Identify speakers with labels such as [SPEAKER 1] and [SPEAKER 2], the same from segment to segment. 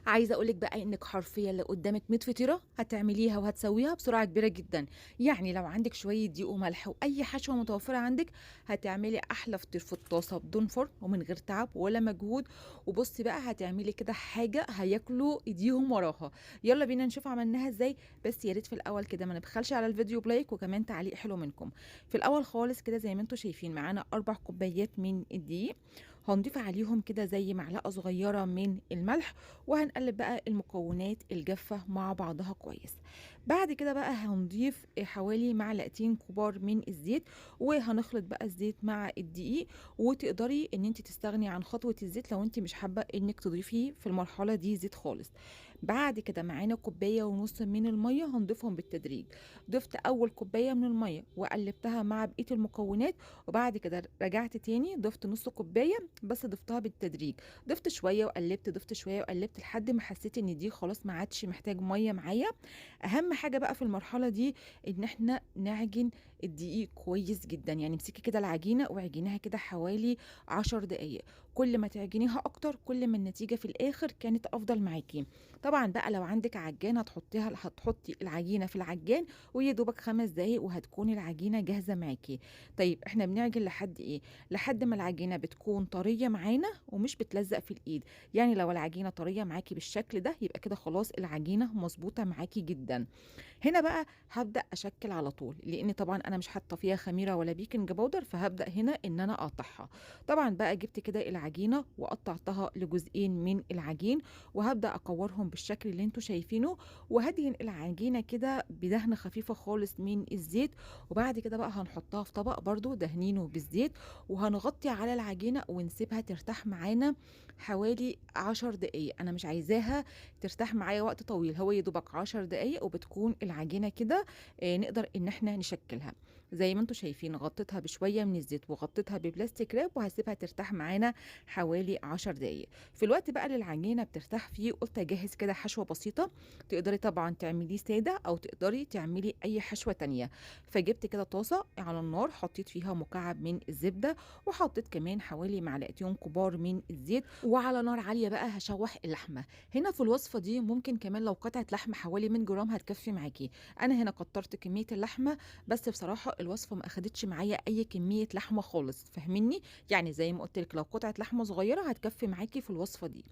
[SPEAKER 1] عايزه اقول لك بقى انك حرفيا لو قدامك 100 فطيره هتعمليها وهتسويها بسرعه كبيره جدا. يعني لو عندك شويه دقيق وملح واي حشوه متوفره عندك هتعملي احلى فطير في الطاسه بدون فرن ومن غير تعب ولا مجهود. وبصي بقى هتعملي كده حاجه هياكلوا ايديهم وراها. يلا بينا نشوف عملناها ازاي. بس يا ريت في الاول كده ما نبخلش على الفيديو بلايك وكمان تعليق حلو منكم. في الاول خالص كده زي ما انتم شايفين معانا 4 كوبايات من الدقيق. هنضيف عليهم كده زي معلقه صغيره من الملح، وهنقلب بقى المكونات الجافة مع بعضها كويس. بعد كده بقى هنضيف حوالي معلقتين كبار من الزيت، وهنخلط بقى الزيت مع الدقيق. وتقدري ان انت تستغني عن خطوة الزيت لو انت مش حابة انك تضيفي في المرحلة دي زيت خالص. بعد كده معانا كوباية ونص من المية هنضيفهم بالتدريج. ضفت اول كوباية من المية وقلبتها مع بقية المكونات، وبعد كده رجعت تاني ضفت نص كوباية بس ضفتها بالتدريج. ضفت شويه وقلبت، ضفت شويه وقلبت لحد ما حسيت ان دي خلاص ما عادش محتاج ميه معايا. اهم حاجه بقى في المرحله دي ان احنا نعجن الدقيق كويس جدا. يعني امسكي كده العجينه واعجنيها كده حوالي 10 دقايق. كل ما تعجنيها اكتر كل ما النتيجه في الاخر كانت افضل معاكي. طبعا بقى لو عندك عجان هتحطي العجينه في العجان ويا دوبك 5 دقايق وهتكون العجينه جاهزه معاكي. طيب احنا بنعجن لحد ايه؟ لحد ما العجينه بتكون طريه معانا ومش بتلزق في الايد. يعني لو العجينه طريه معاكي بالشكل ده يبقى كده خلاص العجينه مظبوطه معاكي جدا. هنا بقى هبدا اشكل على طول، لان طبعا انا مش حاطه فيها خميره ولا بيكنج باودر، فهبدا هنا ان انا اقطعها. طبعا بقى جبت كده العجينه وقطعتها لجزئين من العجين، وهبدا اكورهم بالشكل اللي انتوا شايفينه. وهدهن العجينه كده بدهنه خفيفه خالص من الزيت. وبعد كده بقى هنحطها في طبق برضو دهنينه بالزيت، وهنغطي على العجينه ونسيبها ترتاح معانا حوالي 10 دقايق. انا مش عايزاها ترتاح معايا وقت طويل، هو يا دوبك 10 دقايق وبتكون العجينه كده نقدر ان احنا نشكلها. زي ما انتم شايفين غطيتها بشويه من الزيت وغطيتها ببلاستيك راب وهسيبها ترتاح معانا حوالي 10 دقايق. في الوقت بقى اللي العجينه بترتاح فيه قلت اجهز كده حشوه بسيطه. تقدري طبعا تعمليه ساده او تقدري تعملي اي حشوه تانية. فجبت كده طاسه على النار حطيت فيها مكعب من الزبده، وحطيت كمان حوالي معلقتين كبار من الزيت، وعلى نار عاليه بقى هشوح اللحمه. هنا في الوصفه دي ممكن كمان لو قطعه لحمه حوالي 100 جرام هتكفي معاكي. انا هنا كترت كميه اللحمه، بس بصراحه الوصفه ما اخدتش معايا اي كميه لحمه خالص، فاهميني؟ يعني زي ما قلت لك لو قطعه لحمه صغيره هتكفي معاكي في الوصفه دي.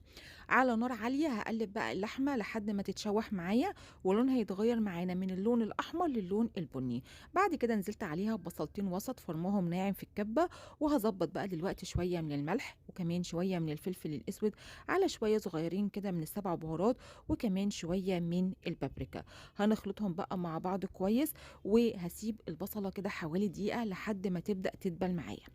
[SPEAKER 1] على نار عاليه هقلب بقى اللحمه لحد ما تتشوح معايا ولونها يتغير معانا من اللون الاحمر للون البني. بعد كده نزلت عليها ببصلتين وسط فرمهم ناعم في الكبه. وهظبط بقى دلوقتي شويه من الملح وكمان شويه من الفلفل الاسود على شويه صغيرين كده من السبع بهارات وكمان شويه من البابريكا. هنخلطهم بقى مع بعض كويس، وهسيب البصله كده حوالي دقيقه لحد ما تبدا تدبل معايا.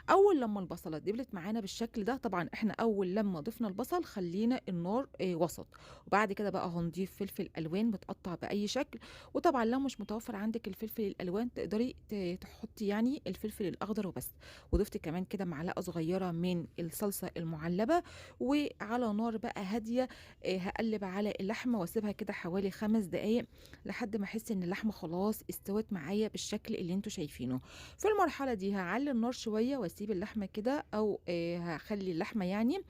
[SPEAKER 1] اول لما البصله دبلت معانا بالشكل ده، طبعا احنا اول لما ضفنا البصل خلينا النار وسط. وبعد كده بقى هنضيف فلفل الوان متقطع باي شكل. وطبعا لو مش متوفر عندك الفلفل الالوان تقدري تحطي يعني الفلفل الاخضر وبس. وضفت كمان كده معلقه صغيره من الصلصه المعلبه. وعلى نار بقى هاديه هقلب على اللحمه واسيبها كده حوالي 5 دقايق لحد ما احس ان اللحمه خلاص استوت معايا بالشكل اللي انتوا شايفينه. في المرحله دي هعلي النار شويه واسيب اللحمه كده، او هخلي اللحمه يعني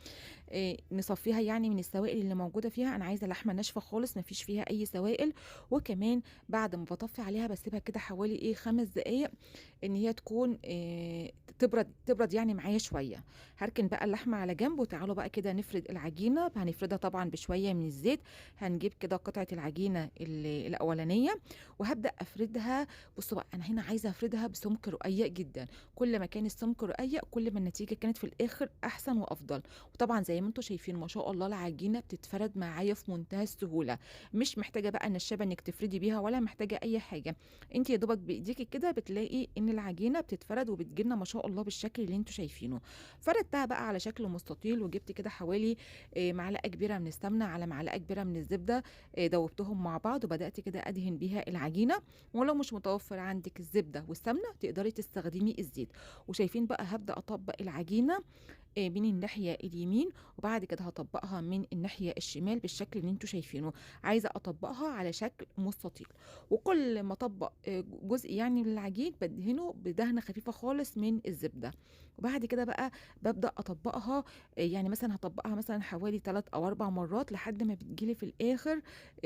[SPEAKER 1] نصفيها يعني من السوائل اللي موجوده فيها. انا عايزه لحمه ناشفه خالص ما فيش فيها اي سوائل. وكمان بعد ما بطفي عليها بسيبها كده حوالي 5 دقايق ان هي تكون تبرد يعني معايا شويه. هركن بقى اللحمه على جنب، وتعالوا بقى كده نفرد العجينه. هنفردها طبعا بشويه من الزيت. هنجيب كده قطعه العجينه الاولانيه وهبدا افردها. بصوا بقى انا هنا عايزه افردها بسمك رقيق جدا. كل ما كان السمك رقيق كل ما النتيجه كانت في الاخر احسن وافضل. وطبعا زي ما انتم شايفين ما شاء الله العجينه بتتفرد معايا في منتهى السهوله. مش محتاجه بقى النشابه انك تفردي بيها ولا محتاجه اي حاجه. انت يا دوبك بايديكي كده بتلاقي ان العجينه بتتفرد وبتجيلنا ما شاء الله بالشكل اللي انتم شايفينه. فردتها بقى على شكل مستطيل، وجبت كده حوالي معلقه كبيره من السمنه على معلقه كبيره من الزبده. دوبتهم مع بعض وبدات كده ادهن بيها العجينه. ولو مش متوفر عندك الزبده والسمنه تقدري تستخدمي الزيت. وشايفين بقى بقى هابدأ أطبّق العجينة من الناحية اليمين، وبعد كده هاطبّقها من الناحية الشمال بالشكل اللي أنتم شايفينه، عايزة أطبّقها على شكل مستطيل، وكل ما أطبّق جزء يعني من العجين بادهنه بدهنة خفيفة خالص من الزبدة، وبعد كده بقى بابدأ أطبّقها يعني مثلًا هاطبّقها مثلًا حوالي 3 أو 4 مرات لحد ما بتيجي لي في الآخر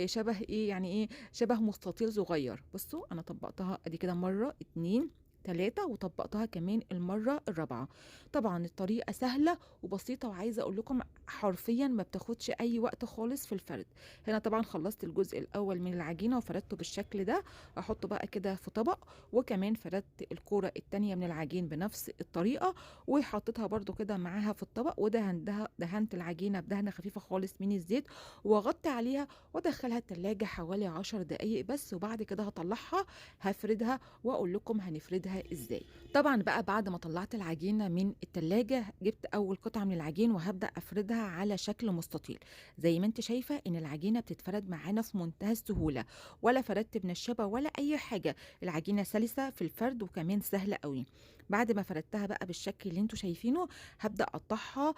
[SPEAKER 1] شبه إيه، يعني إيه، شبه مستطيل صغير. بُصّوا أنا طبّقتها أدي كده مرة، 2، 3 وطبّقتها كمان المرة الرابعة. طبعًا الطريقة سهلة وبسيطة وعايزة أقول لكم حرفيًا ما بتاخدش أي وقت خالص في الفرد. هنا طبعًا خلّصت الجزء الأول من العجينة وفردته بالشكل ده، هاحطه بقى كده في طبق، وكمان فردت الكورة التانية من العجين بنفس الطريقة، وحطيتها برضه كده معاها في الطبق، دهنت العجينة بدهنة خفيفة خالص من الزيت، وأغطي عليها وأدخّلها التلاجة حوالي 10 دقايق بس، وبعد كده هاطلّعها هافردها وأقول لكم هنفردها إزاي. طبعًا بقى بعد ما طلّعت العجينة من التلاجة، جِبت أول قطعة من العجين وهابدأ أفردها على شكل مستطيل، زي ما أنتِ شايفة إن العجينة بتتفرد معانا في منتهى السهولة، ولا فردت منشّبة ولا أي حاجة، العجينة سلسة في الفرد وكمان سهلة أوي. بعد ما فردتها بقى بالشكل اللي أنتم شايفينه، هابدأ أقطّعها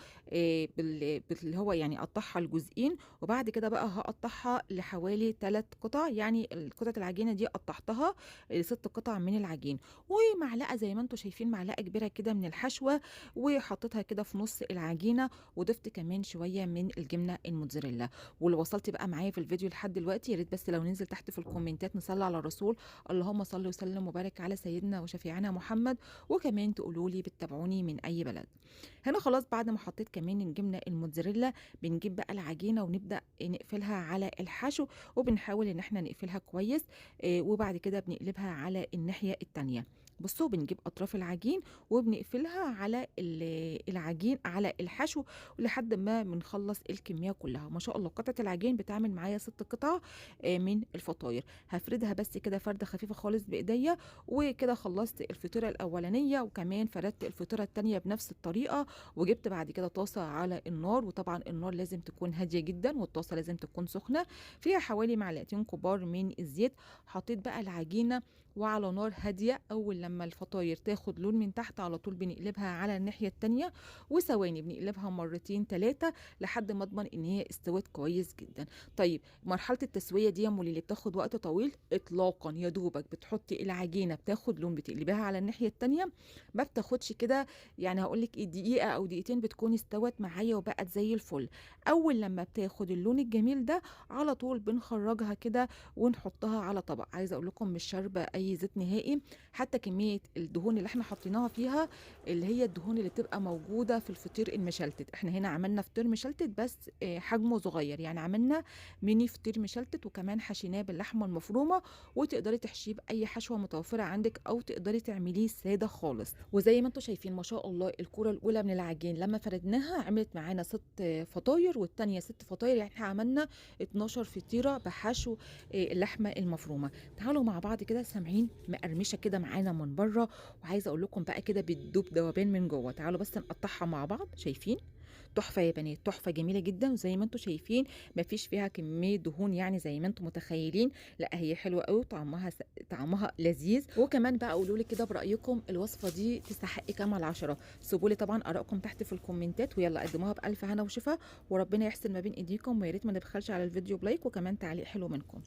[SPEAKER 1] باللي هو يعني أقطّعها لجزئين، وبعد كده بقى هاقطّعها لحوالي 3 قطع، يعني قطعة العجينة دي قطّعتها ل6 قطع من العجين. ومعلقة زي ما أنتم شايفين معلقة كبيرة كده من الحشوة، وحطيتها كده في نُص العجينة، وضِفت كمان شوية من الجبنة الموتزاريلا. ولو وصلتِ بقى معايا في الفيديو لحد دلوقتي يا ريت بس لو ننزل تحت في الكومنتات نصلّي على الرسول، اللهم صل وسلم وبارك على سيدنا وشفيعنا محمد، وكمان تقولوا لي بتتابعوني من أي بلد. هنا خلاص بعد ما حطيت كمان الجبنة الموتزاريلا، بنجيب بقى العجينة ونبدأ نقفلها على الحشو، وبنحاول إن إحنا نقفلها كويس، وبعد كده بنقلبها على الناحية التانية. بُصّوا بنجيب أطراف العجين وبنقفلها على العجين على الحشو لحد ما بنخلّص الكمية كلّها. ما شاء الله قطعة العجين بتعمل معايا 6 قطع من الفطاير. هافردها بس كده فردة خفيفة خالص بإيديّا، وكده خلّصت الفطيرة الأولانية، وكمان فردت الفطيرة التانية بنفس الطريقة، وجِبت بعد كده طاسة على النار، وطبعًا النار لازم تكون هادية جدًا، والطاسة لازم تكون سخنة، فيها حوالي معلقتين كبار من الزيت. حطيت بقى العجينة وعلى نار هادية، أول لمّا الفطاير تاخد لون من تحت على طول بنقلبها على الناحية التانية، وثواني بنقلبها مرتين 3 لحد ما أضمن إن هي استوت كويس جدًا. طيب مرحلة التسوية دي يا أم ليلي بتاخد وقت طويل؟ إطلاقًا، يا دوبك بتحطي العجينة بتاخد لون بتقلبيها على الناحية التانية، ما بتاخدش كده يعني هاقول لِك إيه دقيقة أو دقيقتين بتكون استوت معايا وبقت زي الفل. أول لمّا بتاخد اللون الجميل ده على طول بنخرّجها كده ونحطها على طبق. عايزة أقول لكم مش شاربة أي زيت نهائي، حتى كمية الدهون اللي إحنا حطيناها فيها اللي هي الدهون اللي بتبقى موجودة في الفطير المشلتت. إحنا هنا عملنا فطير مشلتت بس حجمه صغير، يعني عملنا ميني فطير مشلتت وكمان حشيناه باللحمة المفرومة، وتقدري تحشيه بأي حشوة متوفرة عندِك أو تقدري تعمليه سادة خالص. وزي ما أنتم شايفين ما شاء الله الكورة الأولى من العجين لمّا فردناها عملت معانا 6 فطاير، والتانية 6 فطاير، يعني إحنا عملنا 12 فطيرة بحشو اللحمة المفرومة. تعالوا مع بعض كده سامعين مقرمشة كده معانا من برّه، وعايزة أقول لكم بقى كده بتدوب دوبان من جوّه. تعالوا بس نقطّعها مع بعض، شايفين؟ تحفة يا بنات، تحفة جميلة جدًا، وزي ما أنتم شايفين ما فيش فيها كمية دهون يعني زي ما أنتم متخيلين، لأ هي حلوة أوي وطعمها طعمها لذيذ. وكمان بقى قولوا لي كده برأيكم الوصفة دي تستحق كام على 10؟ سيبوا لي طبعًا آرائكم تحت في الكومنتات، ويالّا قدموها بألف هنا وشفا، وربنا يحسن ما بين إيديكم، ويا ريت ما نبخلش على الفيديو بلايك وكمان تعليق حلو منكم.